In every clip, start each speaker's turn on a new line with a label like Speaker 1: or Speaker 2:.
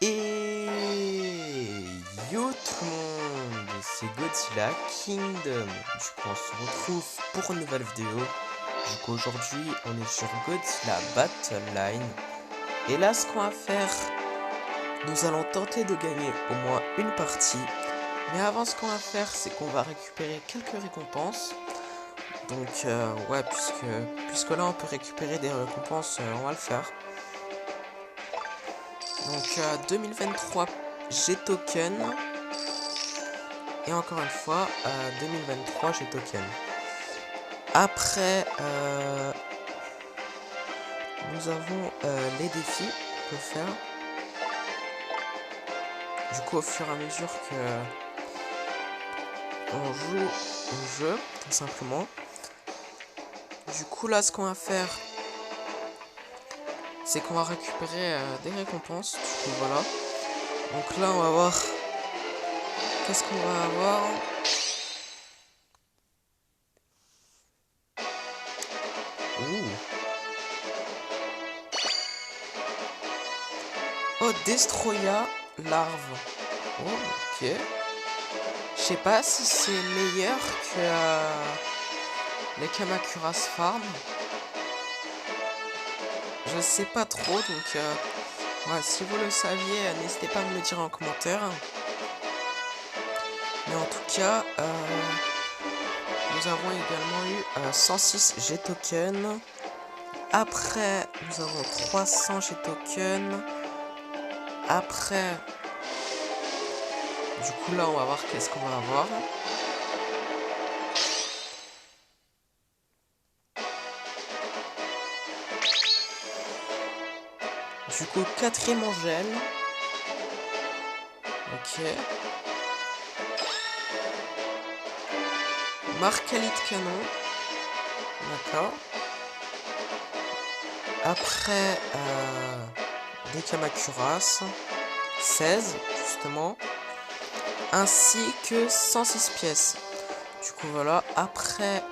Speaker 1: Et yo tout le monde, c'est Godzilla Kingdom. Du coup on se retrouve pour une nouvelle vidéo. Du coup aujourd'hui on est sur Godzilla Battle Line. Et là ce qu'on va faire, nous allons tenter de gagner au moins une partie. Mais avant ce qu'on va faire c'est qu'on va récupérer quelques récompenses. Donc ouais puisque là on peut récupérer des récompenses, on va le faire. Donc 2023 G-Token. Et encore une fois, 2023 G-Token. Après, nous avons les défis qu'on peut faire. Du coup, au fur et à mesure que on joue au jeu, tout simplement. Du coup, là, ce qu'on va faire, c'est qu'on va récupérer des récompenses. Du coup, voilà. Donc là, on va voir qu'est-ce qu'on va avoir. Ouh. Oh, Destroya larve. Oh, ok. Je sais pas si c'est meilleur que les Kamacuras Farm. Je sais pas trop, donc ouais, si vous le saviez, n'hésitez pas à me le dire en commentaire. Mais en tout cas, nous avons également eu 106 G-Token. Après, nous avons 300 G-Token. Après, du coup là, on va voir qu'est-ce qu'on va avoir. Du coup, 4ème Angèle. Ok. Marcalit Canon. D'accord. Après, des Kamacuras. 16, justement. Ainsi que 106 pièces. Du coup, voilà. Après,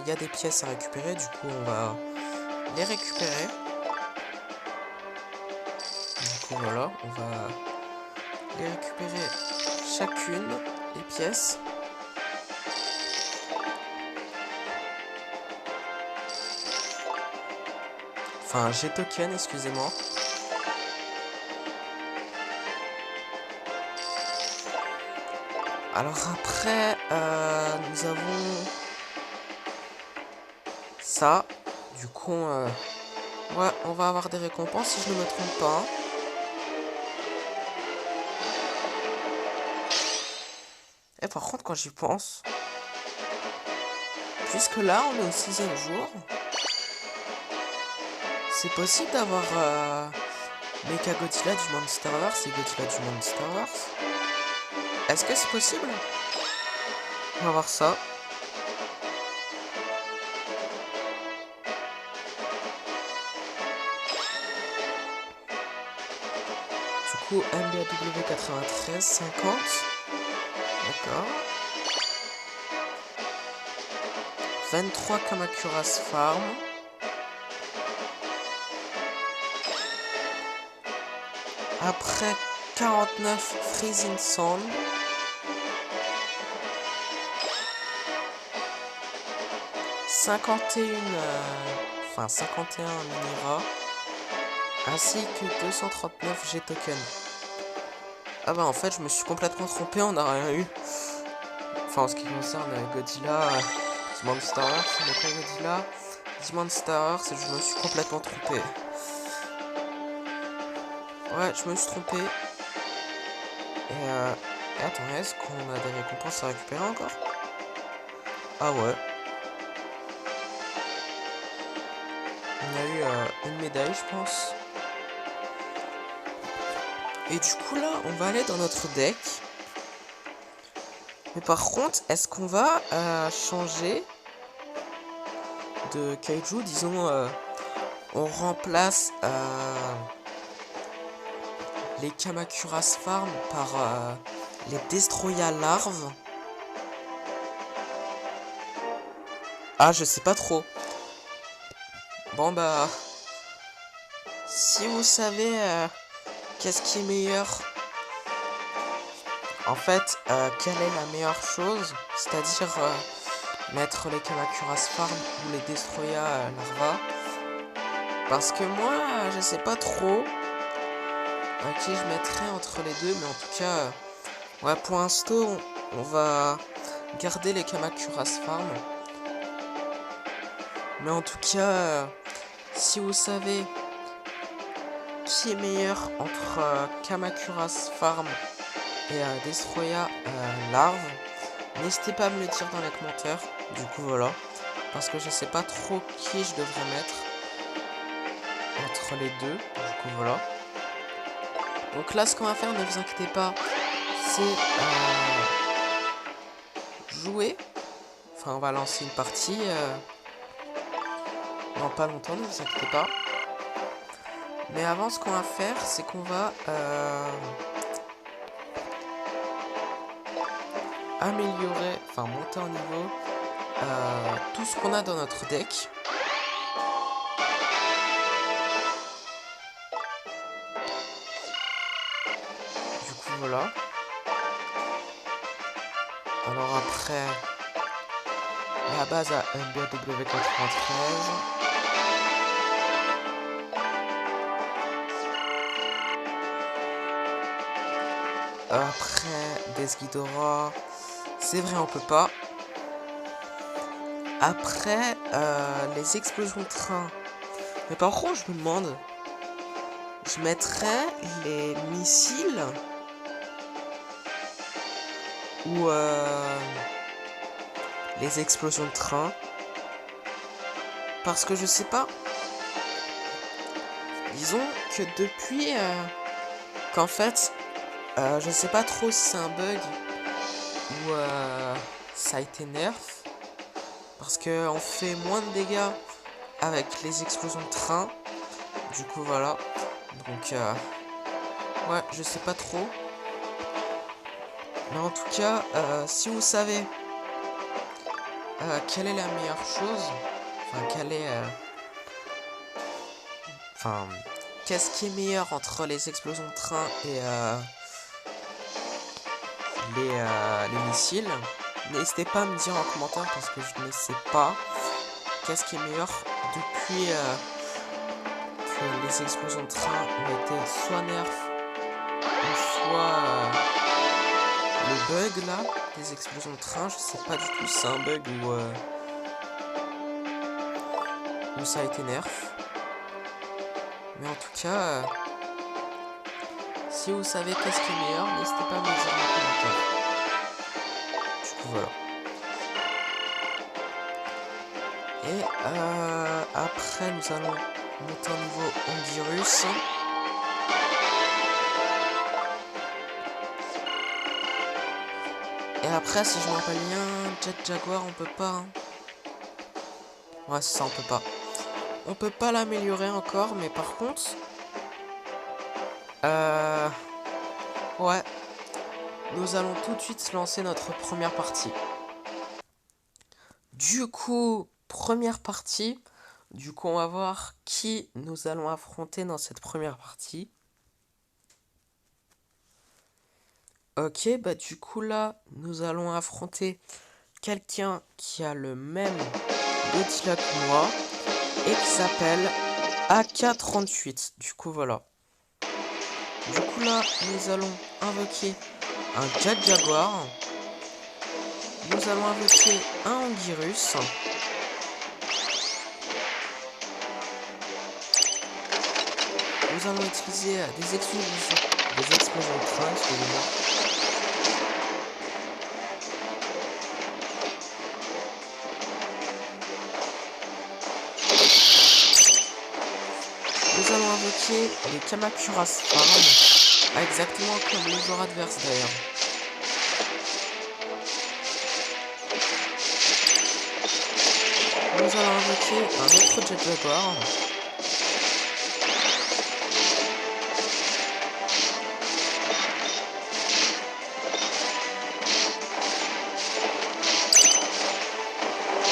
Speaker 1: il y a des pièces à récupérer. Du coup, on va les récupérer. Du coup, voilà. On va les récupérer chacune, les pièces. Enfin, j'ai token, excusez-moi. Alors après, nous avons ça. Du coup, ouais, on va avoir des récompenses si je ne me trompe pas. Et par contre, quand j'y pense, puisque là, on est au 6ème jour, c'est possible d'avoir Mecha Godzilla du Monsterverse et Godzilla du Monsterverse. Est-ce que c'est possible? On va voir ça. Du coup, MBAW 93, 50. D'accord. 23 Kamacuras Farm. Après, 49 Freezing Sand. Enfin 51 Minira. Ainsi que 239 G-Token. Ah bah en fait, je me suis complètement trompé, on n'a rien eu. Enfin, en ce qui concerne Godzilla, The Monsterverse, Mecha Godzilla, The Monsterverse, je me suis complètement trompé. Ouais, je me suis trompé. Et attends, est-ce qu'on a des récompenses à récupérer encore? Ah ouais. On a eu une médaille, je pense. Et du coup, là, on va aller dans notre deck. Mais par contre, est-ce qu'on va changer de kaiju? Disons, on remplace les Kamacuras Farm par les Destroya larves. Ah, je sais pas trop. Bon bah, si vous savez qu'est-ce qui est meilleur? En fait, quelle est la meilleure chose? C'est-à-dire mettre les Kamacuras Farm ou les Destroya Larva. Parce que moi, je sais pas trop qui je mettrais entre les deux, mais en tout cas, ouais, pour l'instant, on va garder les Kamacuras Farm. Mais en tout cas, si vous savez qui est meilleur entre Kamacuras Farm et Destroya Larve, n'hésitez pas à me le dire dans les commentaires. Du coup, voilà. Parce que je sais pas trop qui je devrais mettre entre les deux. Du coup, voilà. Donc là, ce qu'on va faire, ne vous inquiétez pas, c'est jouer. Enfin, on va lancer une partie. Dans pas longtemps, ne vous inquiétez pas. Mais avant, ce qu'on va faire, c'est qu'on va améliorer, enfin monter en niveau tout ce qu'on a dans notre deck. Du coup, voilà. Alors après, la base à MBW93. Après, Desghidorah. C'est vrai, on peut pas. Après, les explosions de train. Mais par contre, je me demande. Je mettrais les missiles. Ou les explosions de train. Parce que je sais pas. Disons que depuis qu'en fait, je sais pas trop si c'est un bug ou ça a été nerf. Parce que on fait moins de dégâts avec les explosions de train. Du coup, voilà. Donc, ouais, je sais pas trop. Mais en tout cas, si vous savez quelle est la meilleure chose, enfin, quelle est... Enfin, qu'est-ce qui est meilleur entre les explosions de train et les missiles, n'hésitez pas à me dire en commentaire parce que je ne sais pas qu'est-ce qui est meilleur depuis que les explosions de train ont été soit nerf ou soit le bug là des explosions de train. Je sais pas du tout si c'est un bug ou ça a été nerf. Mais en tout cas, si vous savez qu'est-ce qui est meilleur, n'hésitez pas à me le dire en commentaire. Du coup, voilà. Et après, nous allons monter un niveau Angirus. Et après, si je me rappelle bien, Jet Jaguar, on peut pas. Hein. Ouais, c'est ça, on peut pas. On peut pas l'améliorer encore, mais par contre... ouais. Nous allons tout de suite lancer notre première partie. Du coup, première partie. Du coup, on va voir qui nous allons affronter dans cette première partie. Ok, bah du coup là, nous allons affronter quelqu'un qui a le même Godzilla que moi et qui s'appelle AK-38. Du coup, voilà. Du coup là, nous allons invoquer un Jet Jaguar. Nous allons invoquer un Angirus. Nous allons utiliser des explosions de train, excusez-moi. Nous allons invoquer les Kamacuras Farm, exactement comme les joueurs adverses d'ailleurs. Nous allons invoquer un autre Jet Jaguar.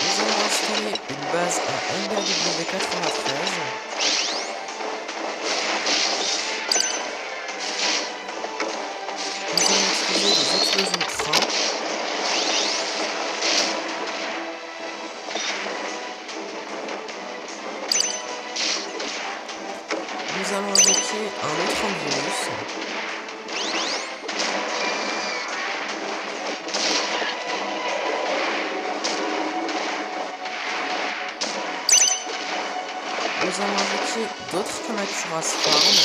Speaker 1: Nous allons installer une base à MBW93. d'autres Kamakura Farm.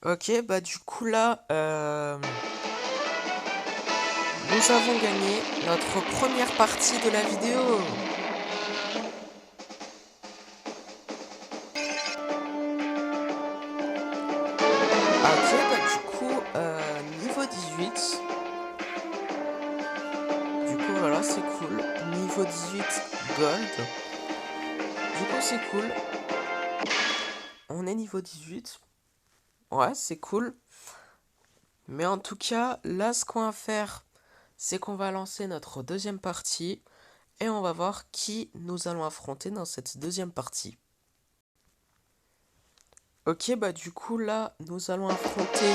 Speaker 1: Ok, bah du coup là, nous avons gagné notre première partie de la vidéo. Ok, bah du coup, niveau 18. Du coup, voilà, c'est cool. Niveau 18, gold. Du coup, c'est cool. On est niveau 18. Ouais, c'est cool. Mais en tout cas, là, ce qu'on va faire, c'est qu'on va lancer notre deuxième partie. Et on va voir qui nous allons affronter dans cette deuxième partie. Ok, bah du coup, là, nous allons affronter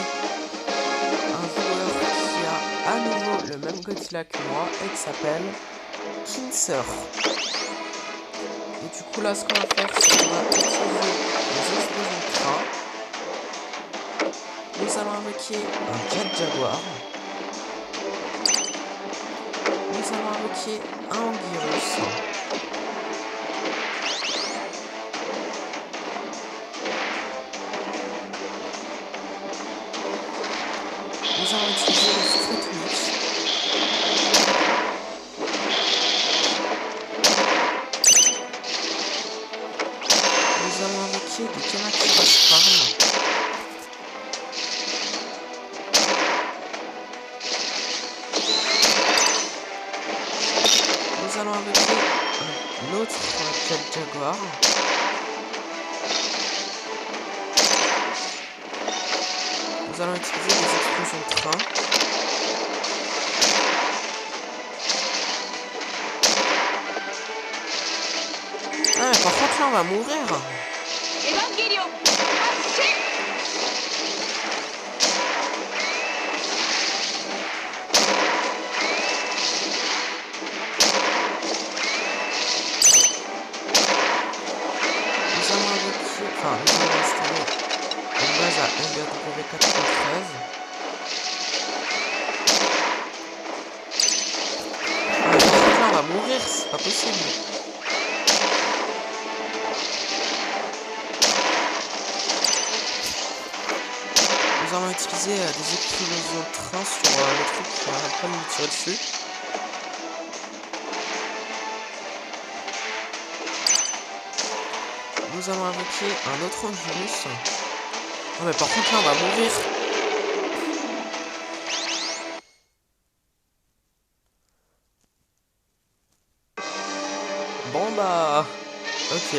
Speaker 1: un joueur qui a à nouveau le même Godzilla que moi et qui s'appelle Kinser. Et du coup là ce qu'on va faire c'est qu'on va utiliser les explosions de train. Nous allons invoquer un Jet Jaguar. Nous allons invoquer un Anguirus. Nous allons utiliser le souffle atomique. Nous allons invoquer des Kamakura Farm. Nous allons invoquer un autre Jet Jaguar. Nous allons utiliser les explosions de train. Ah, par contre là on va mourir. Nous allons installer une base à MBW93. Ah, par contre là on va mourir, c'est pas possible. Nous allons utiliser des explosions de train sur le truc qui arrête pas de nous tirer dessus. Nous allons invoquer un autre virus. Non mais par contre là on va mourir. Bon bah... Ok.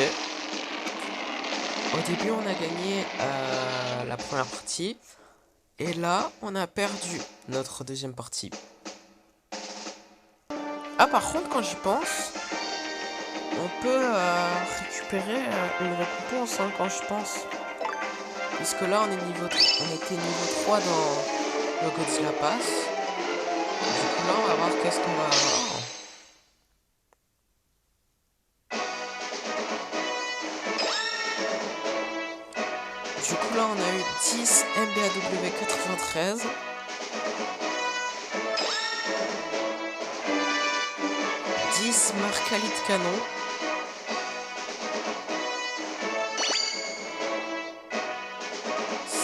Speaker 1: Au début on a gagné la première partie. Et là on a perdu notre deuxième partie. Ah par contre quand j'y pense, on peut récupérer une récompense hein, quand je pense. Puisque là on était niveau 3 dans le Godzilla Pass. Du coup là on va voir qu'est-ce qu'on va avoir. Du coup là on a eu 10 MBAW 93. 10 Marcali de canon.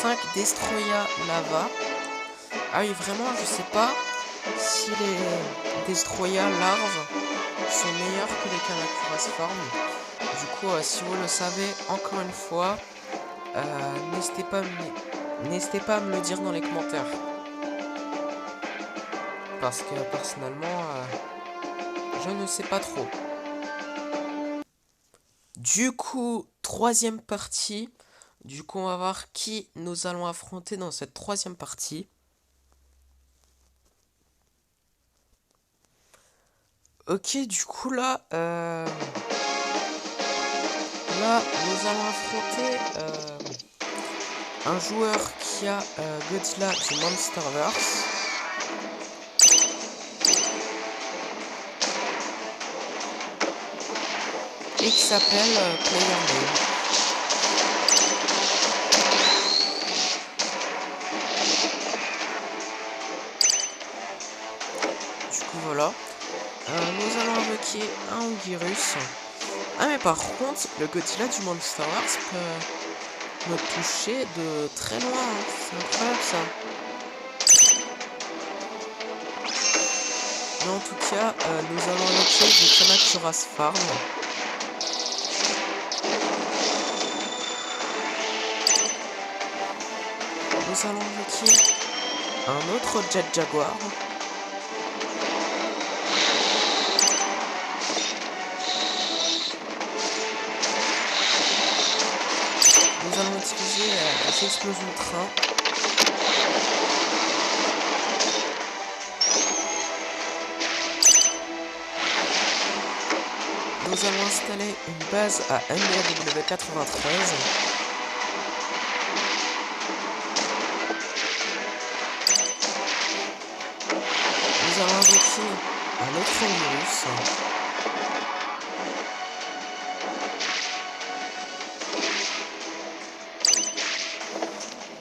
Speaker 1: 5 Destroya Lava. Ah oui vraiment je sais pas si les Destroya larves sont meilleurs que les Kamakura Farm. Du coup si vous le savez encore une fois, n'hésitez pas à me le dire dans les commentaires. Parce que personnellement, je ne sais pas trop. Du coup, troisième partie. Du coup, on va voir qui nous allons affronter dans cette troisième partie. Ok, du coup là, nous allons affronter un joueur qui a Godzilla du Monsterverse. Et qui s'appelle PlayerName. Du coup voilà. Nous allons invoquer un virus. Ah mais par contre, le Godzilla du Monster Wars peut me toucher de très loin. Hein. C'est incroyable ça. Mais en tout cas, nous allons invoquer du Kamakura's Farm. Nous allons invoquer un autre Jet Jaguar. Nous allons utiliser des explosions de train. Nous allons installer une base à MBW 93. Nous allons invoquer un autre virus.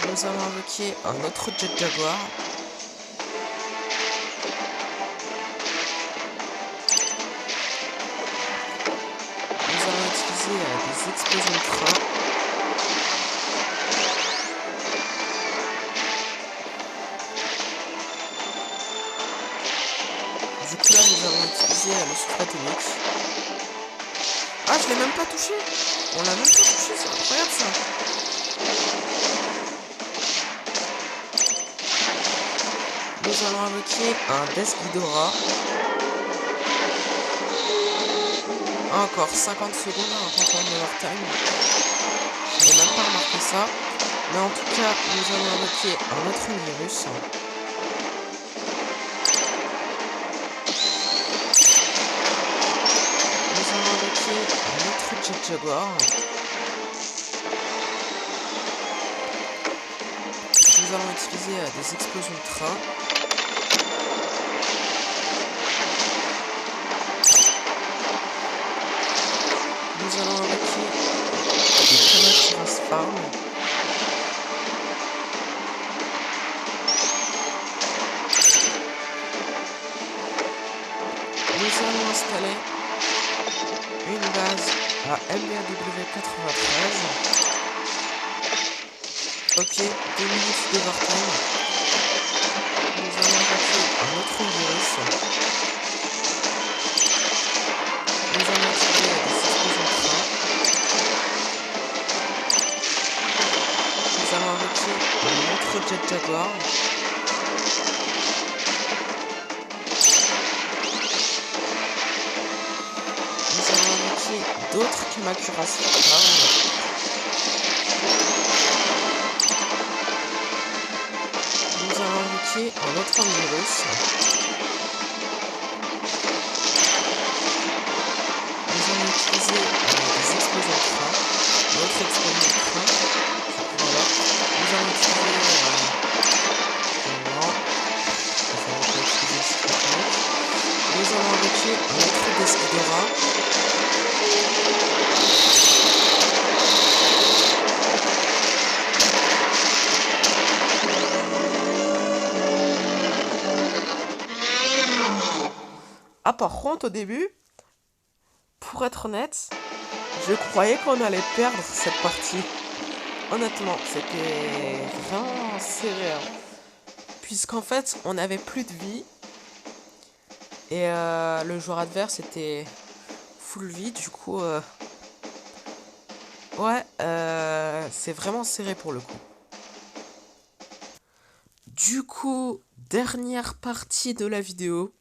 Speaker 1: Nous allons invoquer un autre Jet Jaguar. Nous allons utiliser des explosions de train. Du coup là nous allons utiliser le souffle atomique. Ah je l'ai même pas touché. On l'a même pas touché, c'est incroyable ça. Nous allons invoquer un Death Ghidorah. Encore 50 secondes avant qu'on ait leur time. Je n'ai même pas remarqué ça. Mais en tout cas, nous allons invoquer un autre virus. Nous allons invoquer un autre Jet Jaguar. Nous allons utiliser des explosions de train. Nous allons invoquer des Kamakura's Farm. Nous allons installer une base à MBW 93. Ok, 2 minutes d'overtime. Nous allons invoquer un autre virus. Nous allons utiliser des explosions de train. Nous allons invoquer un autre Jet Jaguar. Nous allons invoquer d'autres Kamakura's Farm. Nous allons invoquer un autre virus. Nous allons utiliser des explosions de train. Notre explosion de train. Voilà. Nous allons utiliser non. Nous allons pas utiliser le système. Nous allons invoquer un autre Death Ghidorah. Ah par contre au début, pour être honnête, je croyais qu'on allait perdre cette partie. Honnêtement, c'était vraiment serré. Hein. Puisqu'en fait, on avait plus de vie. Et le joueur adverse était full vie. Du coup, ouais, c'est vraiment serré pour le coup. Du coup, dernière partie de la vidéo.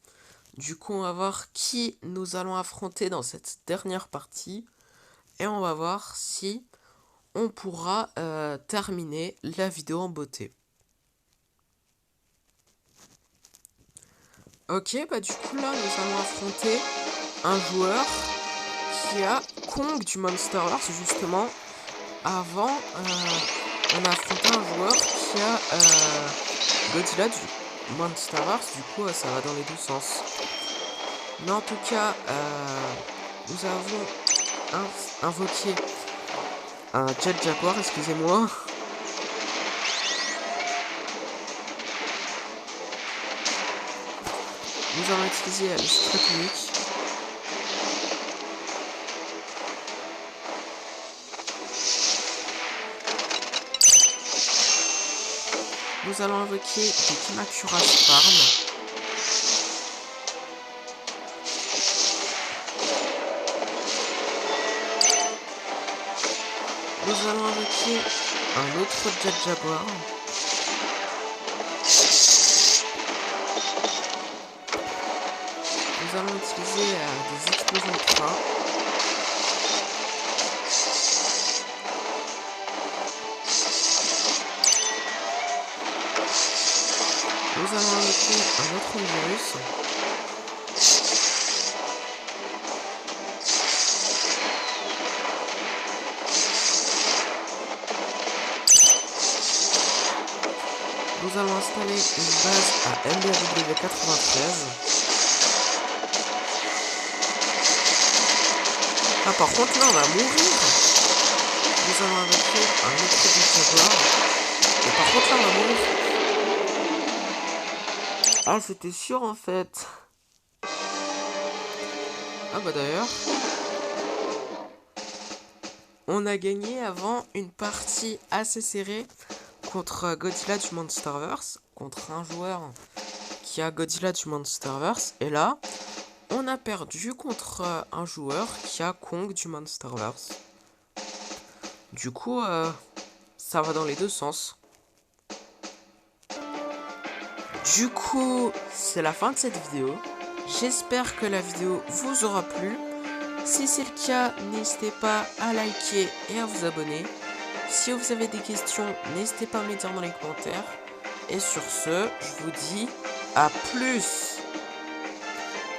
Speaker 1: Du coup, on va voir qui nous allons affronter dans cette dernière partie. Et on va voir si on pourra terminer la vidéo en beauté. Ok, bah du coup là, nous allons affronter un joueur qui a Kong du Monster Wars, justement. Avant, on a affronté un joueur qui a Godzilla du Monster Wars. Du coup, ça va dans les deux sens. Mais en tout cas, nous avons invoqué un Jet Jaguar, excusez-moi. Nous allons utiliser le souffle atomique. Nous allons invoquer des Kimakura Farm. Nous allons invoquer un autre Jet Jaguar. Nous allons utiliser des explosions de train. Nous allons invoquer un autre virus. Nous allons installer une base à MBW 93. Ah, par contre, là, on va mourir. Nous allons invoquer un autre Jaguar. Et par contre, là, on va mourir. Ah, c'était sûr, en fait. Ah, bah d'ailleurs, on a gagné avant une partie assez serrée contre Godzilla du Monsterverse, contre un joueur qui a Godzilla du Monsterverse, et là, on a perdu contre un joueur qui a Kong du Monsterverse. Du coup, ça va dans les deux sens. Du coup, c'est la fin de cette vidéo. J'espère que la vidéo vous aura plu. Si c'est le cas, n'hésitez pas à liker et à vous abonner. Si vous avez des questions, n'hésitez pas à me les dire dans les commentaires. Et sur ce, je vous dis à plus.